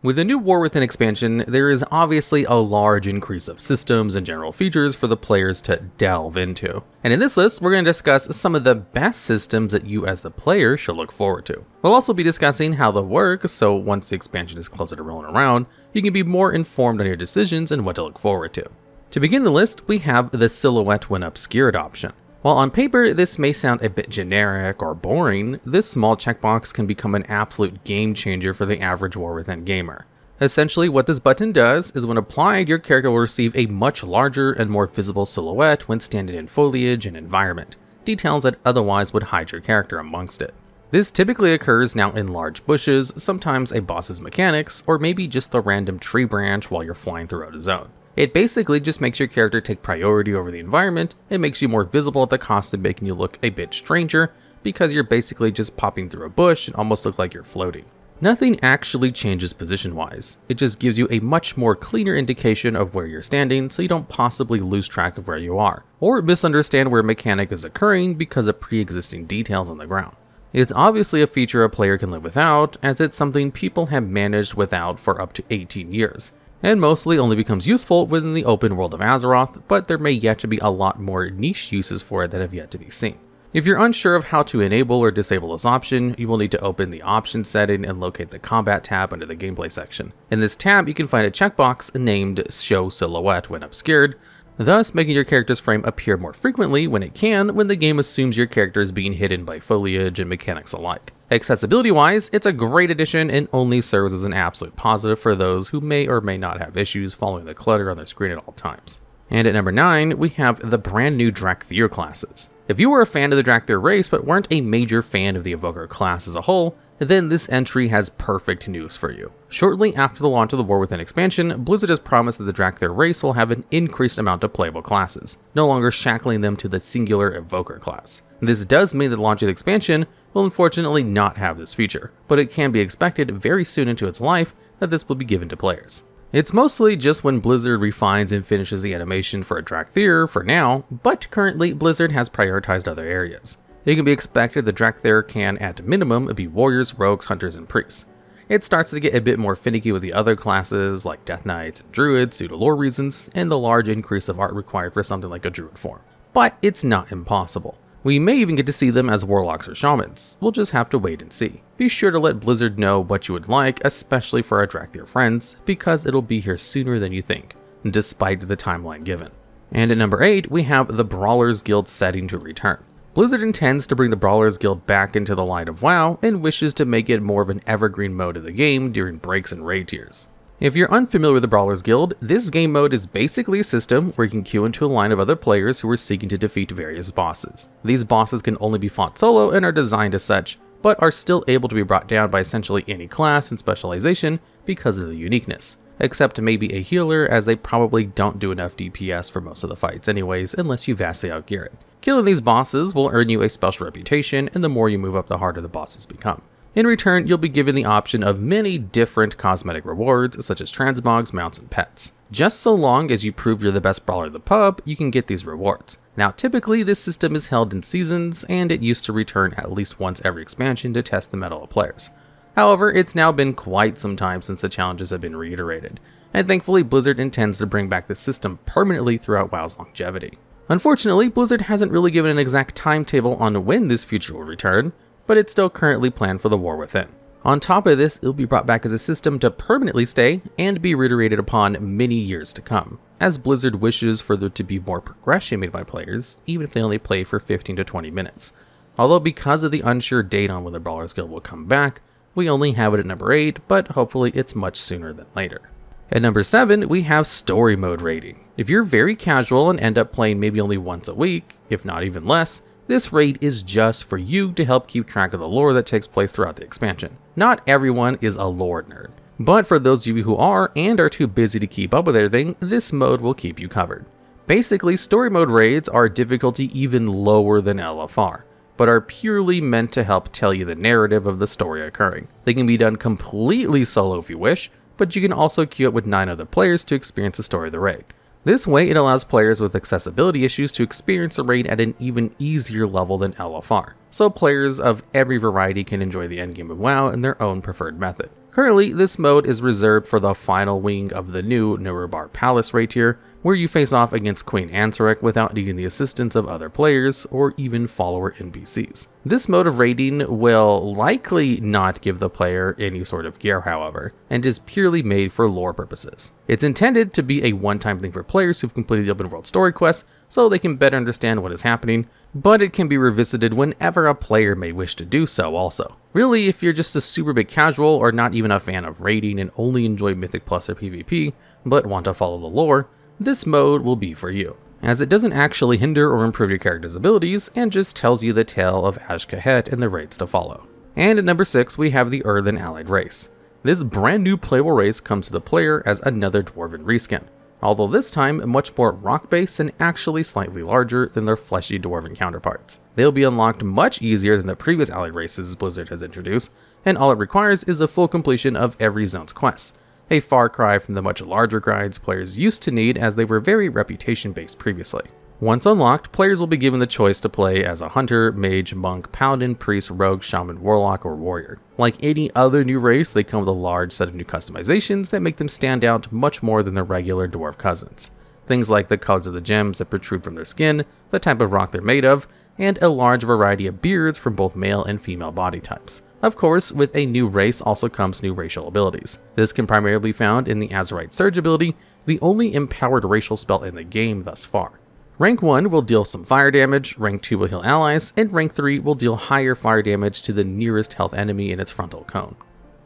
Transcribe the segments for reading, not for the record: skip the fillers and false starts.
With the new War Within expansion, there is obviously a large increase of systems and general features for the players to delve into. And in this list, we're going to discuss some of the best systems that you as the player should look forward to. We'll also be discussing how they'll work, so once the expansion is closer to rolling around, you can be more informed on your decisions and what to look forward to. To begin the list, we have the Silhouette when Obscured option. While on paper this may sound a bit generic or boring, this small checkbox can become an absolute game changer for the average War Within gamer. Essentially what this button does is when applied, your character will receive a much larger and more visible silhouette when standing in foliage and environment, details that otherwise would hide your character amongst it. This typically occurs now in large bushes, sometimes a boss's mechanics, or maybe just a random tree branch while you're flying throughout a zone. It basically just makes your character take priority over the environment. It makes you more visible at the cost of making you look a bit stranger, because you're basically just popping through a bush and almost look like you're floating. Nothing actually changes position-wise. It just gives you a much more cleaner indication of where you're standing, so you don't possibly lose track of where you are, or misunderstand where a mechanic is occurring because of pre-existing details on the ground. It's obviously a feature a player can live without, as it's something people have managed without for up to 18 years. And mostly only becomes useful within the open world of Azeroth, but there may yet to be a lot more niche uses for it that have yet to be seen. If you're unsure of how to enable or disable this option, you will need to open the options setting and locate the combat tab under the gameplay section. In this tab, you can find a checkbox named Show Silhouette when Obscured, thus making your character's frame appear more frequently when it can, when the game assumes your character is being hidden by foliage and mechanics alike. Accessibility-wise, it's a great addition and only serves as an absolute positive for those who may or may not have issues following the clutter on their screen at all times. And at number 9, we have the brand new Dracthyr Classes. If you were a fan of the Dracthyr race but weren't a major fan of the Evoker class as a whole, then this entry has perfect news for you. Shortly after the launch of the War Within expansion, Blizzard has promised that the Dracthyr race will have an increased amount of playable classes, no longer shackling them to the singular Evoker class. This does mean that the launch of the expansion will unfortunately not have this feature, but it can be expected very soon into its life that this will be given to players. It's mostly just when Blizzard refines and finishes the animation for a Dracthyr for now, but currently Blizzard has prioritized other areas. It can be expected the Dracthyr can, at minimum, be warriors, rogues, hunters, and priests. It starts to get a bit more finicky with the other classes like Death Knights and Druids due to lore reasons, and the large increase of art required for something like a Druid form. But it's not impossible. We may even get to see them as warlocks or shamans. We'll just have to wait and see. Be sure to let Blizzard know what you would like, especially for our Dracthyr friends, because it'll be here sooner than you think, despite the timeline given. And at number 8, we have the Brawlers Guild setting to return. Blizzard intends to bring the Brawlers Guild back into the light of WoW and wishes to make it more of an evergreen mode of the game during breaks and raid tiers. If you're unfamiliar with the Brawlers Guild, this game mode is basically a system where you can queue into a line of other players who are seeking to defeat various bosses. These bosses can only be fought solo and are designed as such, but are still able to be brought down by essentially any class and specialization because of the uniqueness. Except maybe a healer, as they probably don't do enough DPS for most of the fights anyways, unless you vastly outgear it. Killing these bosses will earn you a special reputation, and the more you move up, the harder the bosses become. In return, you'll be given the option of many different cosmetic rewards, such as transmogs, mounts, and pets. Just so long as you prove you're the best brawler in the pub, you can get these rewards. Now, typically, this system is held in seasons, and it used to return at least once every expansion to test the mettle of players. However, it's now been quite some time since the challenges have been reiterated, and thankfully Blizzard intends to bring back the system permanently throughout WoW's longevity. Unfortunately, Blizzard hasn't really given an exact timetable on when this feature will return, but it's still currently planned for the War Within. On top of this, it'll be brought back as a system to permanently stay and be reiterated upon many years to come, as Blizzard wishes for there to be more progression made by players, even if they only play for 15 to 20 minutes. Although because of the unsure date on when the Brawlers Guild will come back, we only have it at number 8, but hopefully it's much sooner than later. At number 7, we have Story Mode raiding. If you're very casual and end up playing maybe only once a week, if not even less, this raid is just for you to help keep track of the lore that takes place throughout the expansion. Not everyone is a lore nerd, but for those of you who are and are too busy to keep up with everything, this mode will keep you covered. Basically, Story Mode raids are difficulty even lower than LFR, but are purely meant to help tell you the narrative of the story occurring. They can be done completely solo if you wish, but you can also queue up with 9 other players to experience the story of the raid. This way, it allows players with accessibility issues to experience the raid at an even easier level than LFR, so players of every variety can enjoy the endgame of WoW in their own preferred method. Currently, this mode is reserved for the final wing of the new Nurubar Palace raid tier, where you face off against Queen Ansarek without needing the assistance of other players or even follower NPCs. This mode of raiding will likely not give the player any sort of gear, however, and is purely made for lore purposes. It's intended to be a one-time thing for players who've completed the open world story quests so they can better understand what is happening, but it can be revisited whenever a player may wish to do so also. Really, if you're just a super big casual or not even a fan of raiding and only enjoy Mythic Plus or PvP, but want to follow the lore, this mode will be for you, as it doesn't actually hinder or improve your character's abilities and just tells you the tale of Azj-Kahet and the raids to follow. And at number 6, we have the Earthen allied race. This brand new playable race comes to the player as another Dwarven reskin, although this time much more rock-based and actually slightly larger than their fleshy Dwarven counterparts. They'll be unlocked much easier than the previous allied races Blizzard has introduced, and all it requires is a full completion of every zone's quests, a far cry from the much larger guides players used to need as they were very reputation-based previously. Once unlocked, players will be given the choice to play as a hunter, mage, monk, paladin, priest, rogue, shaman, warlock, or warrior. Like any other new race, they come with a large set of new customizations that make them stand out much more than their regular dwarf cousins. Things like the colors of the gems that protrude from their skin, the type of rock they're made of, and a large variety of beards from both male and female body types. Of course, with a new race also comes new racial abilities. This can primarily be found in the Azerite Surge ability, the only empowered racial spell in the game thus far. Rank 1 will deal some fire damage, Rank 2 will heal allies, and Rank 3 will deal higher fire damage to the nearest health enemy in its frontal cone.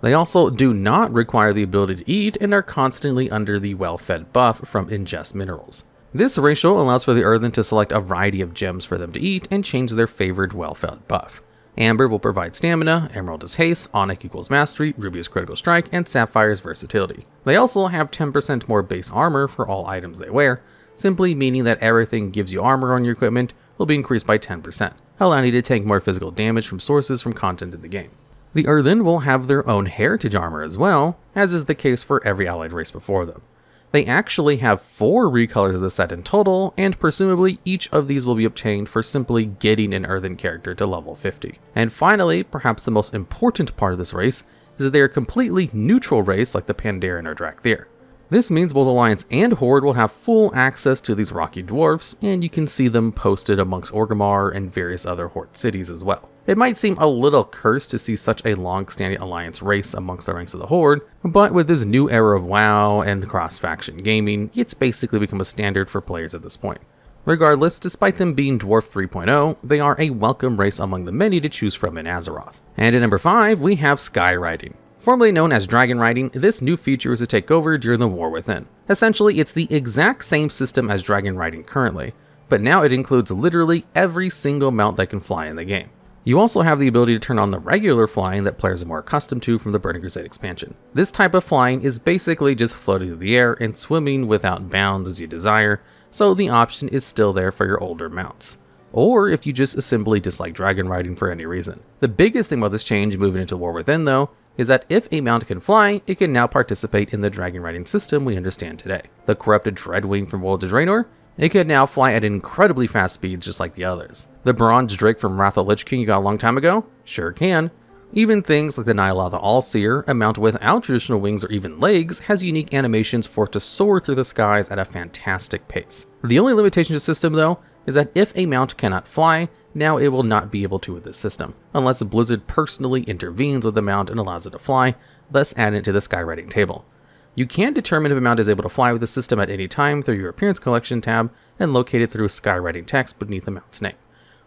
They also do not require the ability to eat and are constantly under the well-fed buff from ingest minerals. This racial allows for the Earthen to select a variety of gems for them to eat and change their favored well-fed buff. Amber will provide stamina, Emerald is haste, Onyx equals mastery, Ruby is critical strike, and Sapphire is versatility. They also have 10% more base armor for all items they wear, simply meaning that everything gives you armor on your equipment will be increased by 10%, allowing you to take more physical damage from sources from content in the game. The Earthen will have their own heritage armor as well, as is the case for every allied race before them. They actually have 4 recolors of the set in total, and presumably each of these will be obtained for simply getting an Earthen character to level 50. And finally, perhaps the most important part of this race, is that they are a completely neutral race like the Pandaren or Dracthyr. This means both Alliance and Horde will have full access to these rocky dwarfs, and you can see them posted amongst Orgrimmar and various other Horde cities as well. It might seem a little cursed to see such a long-standing Alliance race amongst the ranks of the Horde, but with this new era of WoW and cross-faction gaming, it's basically become a standard for players at this point. Regardless, despite them being Dwarf 3.0, they are a welcome race among the many to choose from in Azeroth. And at number 5, we have Skyriding. Formerly known as Dragon Riding, this new feature is to take over during the War Within. Essentially, it's the exact same system as Dragon Riding currently, but now it includes literally every single mount that can fly in the game. You also have the ability to turn on the regular flying that players are more accustomed to from the Burning Crusade expansion. This type of flying is basically just floating through the air and swimming without bounds as you desire, so the option is still there for your older mounts. Or if you just simply dislike Dragon Riding for any reason. The biggest thing about this change moving into War Within though, is that if a mount can fly, it can now participate in the Dragon Riding system we understand today. The corrupted Dreadwing from World of Draenor, it can now fly at incredibly fast speeds just like the others. The Bronze Drake from Wrath of Lich King you got a long time ago? Sure can. Even things like the Ny'alotha Allseer, a mount without traditional wings or even legs, has unique animations for it to soar through the skies at a fantastic pace. The only limitation to the system though, is that if a mount cannot fly, now it will not be able to with this system, unless Blizzard personally intervenes with the mount and allows it to fly, thus adding it to the Skyriding table. You can determine if a mount is able to fly with the system at any time through your Appearance Collection tab and locate it through Skyriding text beneath the mount's name.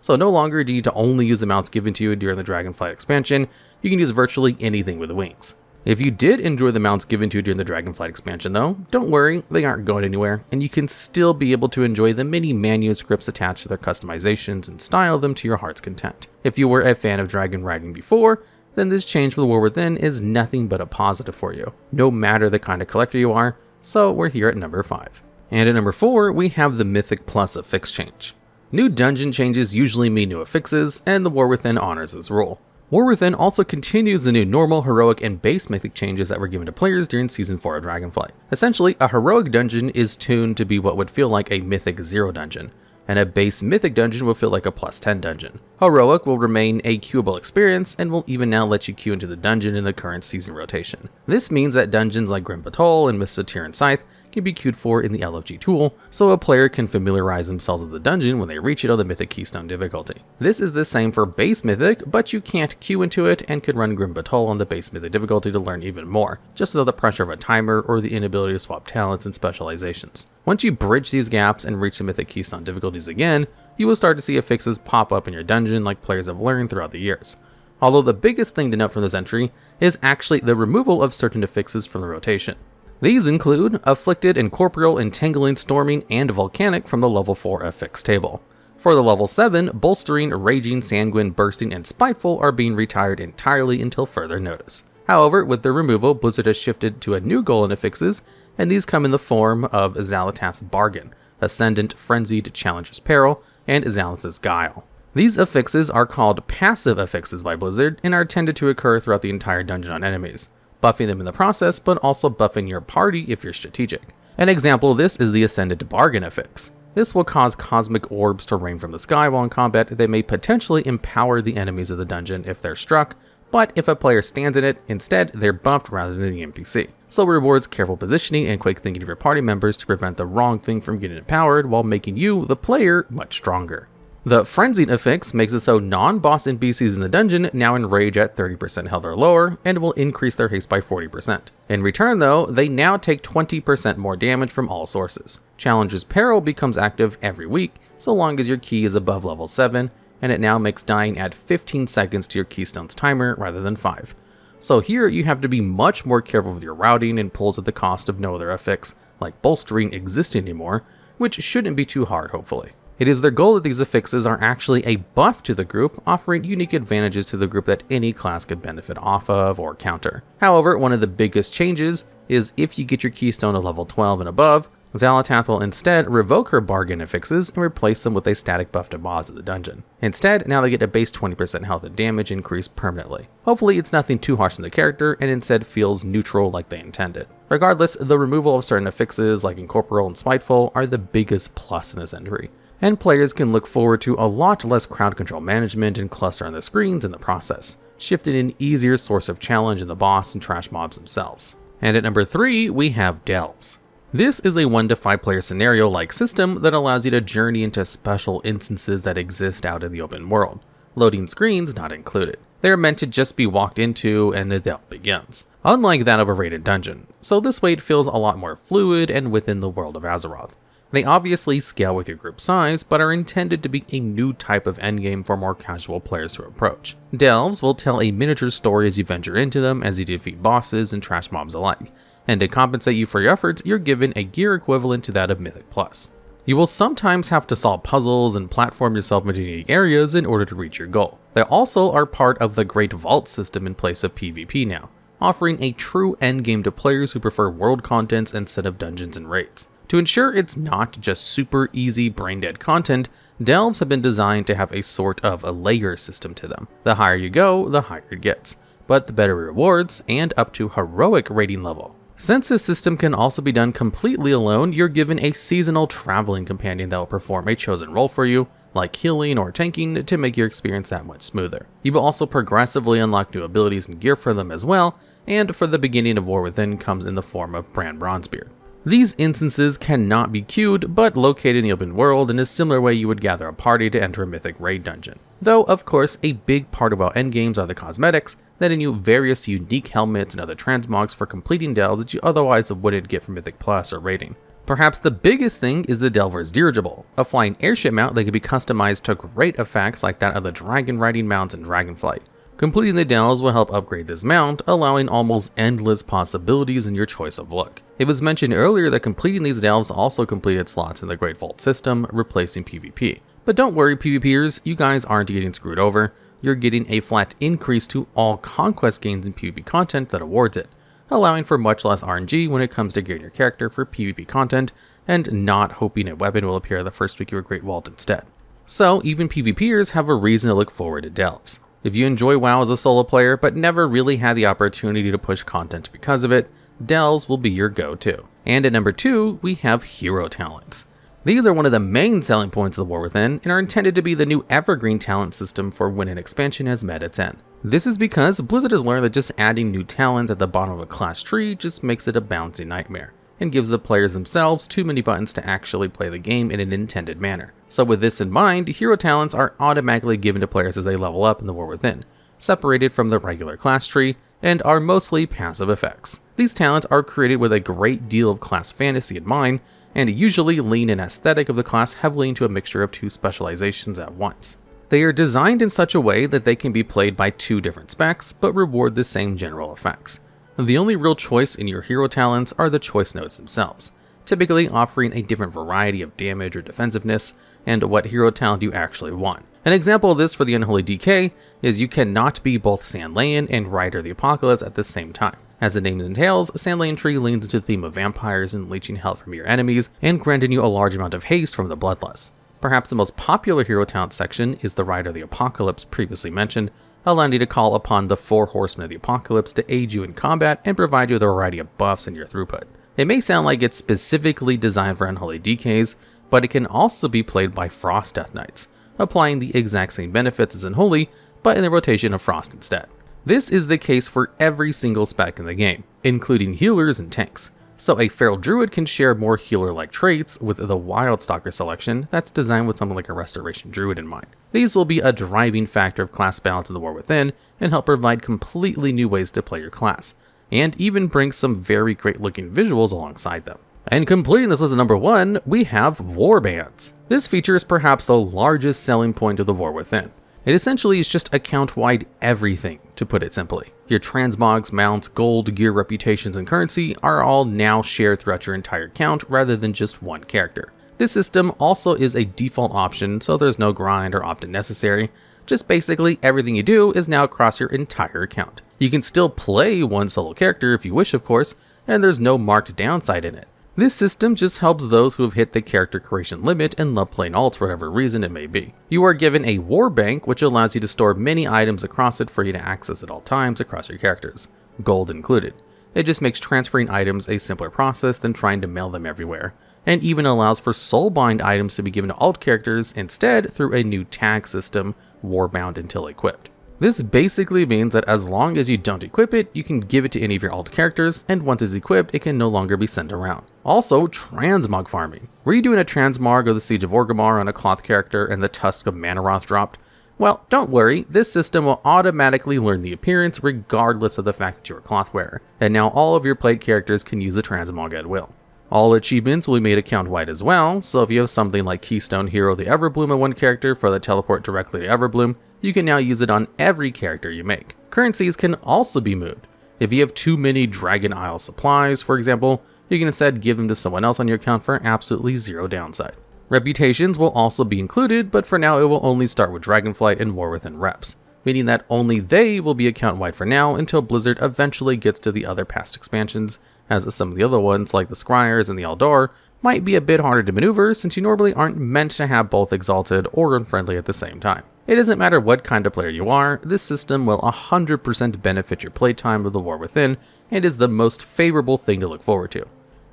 So no longer do you need to only use the mounts given to you during the Dragonflight expansion, you can use virtually anything with the wings. If you did enjoy the mounts given to you during the Dragonflight expansion though, don't worry, they aren't going anywhere, and you can still be able to enjoy the many manuscripts attached to their customizations and style them to your heart's content. If you were a fan of Dragon Riding before, then this change for the War Within is nothing but a positive for you, no matter the kind of collector you are, so we're here at number 5. And at number 4, we have the Mythic Plus Affix change. New dungeon changes usually mean new affixes, and the War Within honors this rule. War Within also continues the new normal, heroic, and base mythic changes that were given to players during Season 4 of Dragonflight. Essentially, a heroic dungeon is tuned to be what would feel like a mythic 0 dungeon, and a base Mythic dungeon will feel like a +10 dungeon. Heroic will remain a queuable experience and will even now let you queue into the dungeon in the current season rotation. This means that dungeons like Grim Patrol and Mist of Tyr and Scythe can be queued for in the LFG tool, so a player can familiarize themselves with the dungeon when they reach it on the Mythic Keystone difficulty. This is the same for base Mythic, but you can't queue into it and could run Grim Patrol on the base Mythic difficulty to learn even more, just without the pressure of a timer or the inability to swap talents and specializations. Once you bridge these gaps and reach the Mythic Keystone difficulties again, you will start to see affixes pop up in your dungeon like players have learned throughout the years. Although the biggest thing to note from this entry is actually the removal of certain affixes from the rotation. These include Afflicted, Incorporeal, Entangling, Storming, and Volcanic from the level 4 affix table. For the level 7, Bolstering, Raging, Sanguine, Bursting, and Spiteful are being retired entirely until further notice. However, with their removal, Blizzard has shifted to a new goal in affixes, and these come in the form of Xal'atath's Bargain, Ascendant, Frenzied, Challenger's Peril, and Xal'atath's Guile. These affixes are called passive affixes by Blizzard and are tended to occur throughout the entire dungeon on enemies, buffing them in the process, but also buffing your party if you're strategic. An example of this is the Ascendant Bargain affix. This will cause cosmic orbs to rain from the sky while in combat. They may potentially empower the enemies of the dungeon if they're struck, but if a player stands in it, instead they're buffed rather than the NPC. So it rewards careful positioning and quick thinking of your party members to prevent the wrong thing from getting empowered while making you, the player, much stronger. The Frenzied affix makes it so non-boss NPCs in the dungeon now enrage at 30% health or lower, and will increase their haste by 40%. In return though, they now take 20% more damage from all sources. Challenger's Peril becomes active every week, so long as your key is above level 7, and it now makes dying add 15 seconds to your Keystone's timer rather than 5. So here you have to be much more careful with your routing and pulls at the cost of no other affix, like Bolstering, existing anymore, which shouldn't be too hard hopefully. It is their goal that these affixes are actually a buff to the group, offering unique advantages to the group that any class could benefit off of or counter. However, one of the biggest changes is if you get your Keystone to level 12 and above, Xal'atath will instead revoke her Bargain affixes and replace them with a static buff to boss of the dungeon. Instead, now they get a base 20% health and damage increase permanently. Hopefully it's nothing too harsh on the character and instead feels neutral like they intended. Regardless, the removal of certain affixes like Incorporeal and Spiteful are the biggest plus in this entry, and players can look forward to a lot less crowd control management and cluster on the screens in the process, shifting an easier source of challenge in the boss and trash mobs themselves. And at number 3, we have Delves. This is a 1 to 5 player scenario-like system that allows you to journey into special instances that exist out in the open world, loading screens not included. They are meant to just be walked into and the delve begins, unlike that of a raided dungeon, so this way it feels a lot more fluid and within the world of Azeroth. They obviously scale with your group size, but are intended to be a new type of endgame for more casual players to approach. Delves will tell a miniature story as you venture into them, as you defeat bosses and trash mobs alike, and to compensate you for your efforts, you're given a gear equivalent to that of Mythic Plus. You will sometimes have to solve puzzles and platform yourself into unique areas in order to reach your goal. They also are part of the Great Vault system in place of PvP now, offering a true endgame to players who prefer world contents instead of dungeons and raids. To ensure it's not just super easy brain-dead content, Delves have been designed to have a sort of a layer system to them. The higher you go, the higher it gets, but the better rewards and up to heroic rating level. Since this system can also be done completely alone, you're given a seasonal traveling companion that will perform a chosen role for you, like healing or tanking, to make your experience that much smoother. You will also progressively unlock new abilities and gear for them as well, and for the beginning of War Within comes in the form of Brand Bronzebeard. These instances cannot be queued, but located in the open world in a similar way you would gather a party to enter a Mythic raid dungeon. Though, of course, a big part of WoW endgames are the cosmetics, letting you various unique helmets and other transmogs for completing delves that you otherwise wouldn't get from Mythic Plus or raiding. Perhaps the biggest thing is the Delver's Dirigible, a flying airship mount that can be customized to great effects like that of the dragon riding mounts in Dragonflight. Completing the delves will help upgrade this mount, allowing almost endless possibilities in your choice of look. It was mentioned earlier that completing these delves also completed slots in the Great Vault system, replacing PvP. But don't worry PvPers, you guys aren't getting screwed over. You're getting a flat increase to all conquest gains in PvP content that awards it, allowing for much less RNG when it comes to gearing your character for PvP content and not hoping a weapon will appear the first week of a Great Vault instead. So even PvPers have a reason to look forward to delves. If you enjoy WoW as a solo player but never really had the opportunity to push content because of it, delves will be your go-to. And at number 2, we have hero talents. These are one of the main selling points of the War Within and are intended to be the new evergreen talent system for when an expansion has met its end. This is because Blizzard has learned that just adding new talents at the bottom of a class tree just makes it a balancing nightmare, and gives the players themselves too many buttons to actually play the game in an intended manner. So with this in mind, hero talents are automatically given to players as they level up in the War Within, separated from the regular class tree, and are mostly passive effects. These talents are created with a great deal of class fantasy in mind, and usually lean an aesthetic of the class heavily into a mixture of two specializations at once. They are designed in such a way that they can be played by two different specs, but reward the same general effects. The only real choice in your hero talents are the choice nodes themselves, typically offering a different variety of damage or defensiveness, and what hero talent you actually want. An example of this for the Unholy DK is you cannot be both Sandlayan and Rider of the Apocalypse at the same time. As the name entails, Sandlayan Tree leans into the theme of vampires and leeching health from your enemies, and granting you a large amount of haste from the Bloodlust. Perhaps the most popular hero talent section is the Rider of the Apocalypse previously mentioned, allowing you to call upon the 4 Horsemen of the Apocalypse to aid you in combat and provide you with a variety of buffs in your throughput. It may sound like it's specifically designed for Unholy DKs, but it can also be played by Frost Death Knights, applying the exact same benefits as Unholy, but in the rotation of Frost instead. This is the case for every single spec in the game, including healers and tanks. So a Feral Druid can share more healer-like traits with the Wild Stalker selection that's designed with something like a Restoration Druid in mind. These will be a driving factor of class balance in the War Within and help provide completely new ways to play your class, and even bring some very great looking visuals alongside them. And completing this list at number 1, we have Warbands. This feature is perhaps the largest selling point of the War Within. It essentially is just account-wide everything, to put it simply. Your transmogs, mounts, gold, gear, reputations, and currency are all now shared throughout your entire account rather than just one character. This system also is a default option, so there's no grind or opt-in necessary. Just basically everything you do is now across your entire account. You can still play one solo character if you wish, of course, and there's no marked downside in it. This system just helps those who have hit the character creation limit and love playing alts for whatever reason it may be. You are given a war bank, which allows you to store many items across it for you to access at all times across your characters, gold included. It just makes transferring items a simpler process than trying to mail them everywhere, and even allows for soulbind items to be given to alt characters instead through a new tag system, warbound until equipped. This basically means that as long as you don't equip it, you can give it to any of your alt characters, and once it's equipped, it can no longer be sent around. Also, transmog farming. Were you doing a transmog of the Siege of Orgrimmar on a cloth character and the Tusk of Manaroth dropped? Well, don't worry, this system will automatically learn the appearance regardless of the fact that you're a cloth wearer, and now all of your played characters can use the transmog at will. All achievements will be made account-wide as well, so if you have something like Keystone Hero the Everbloom on one character for the teleport directly to Everbloom, you can now use it on every character you make. Currencies can also be moved. If you have too many Dragon Isle supplies, for example, you can instead give them to someone else on your account for absolutely zero downside. Reputations will also be included, but for now it will only start with Dragonflight and War Within reps, meaning that only they will be account-wide for now until Blizzard eventually gets to the other past expansions, as some of the other ones like the Scryers and the Eldar might be a bit harder to maneuver since you normally aren't meant to have both Exalted or Unfriendly at the same time. It doesn't matter what kind of player you are, this system will 100% benefit your playtime of the War Within and is the most favorable thing to look forward to.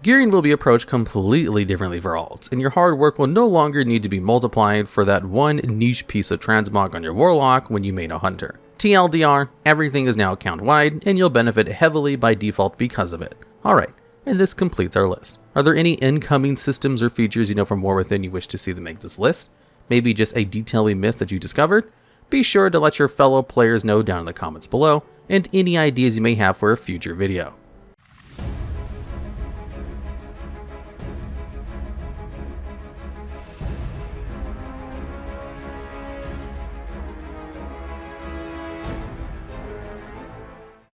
Gearing will be approached completely differently for alts, and your hard work will no longer need to be multiplied for that one niche piece of transmog on your Warlock when you main a Hunter. TLDR, everything is now account-wide, and you'll benefit heavily by default because of it. Alright, and this completes our list. Are there any incoming systems or features you know from War Within you wish to see them make this list? Maybe just a detail we missed that you discovered? Be sure to let your fellow players know down in the comments below, and any ideas you may have for a future video.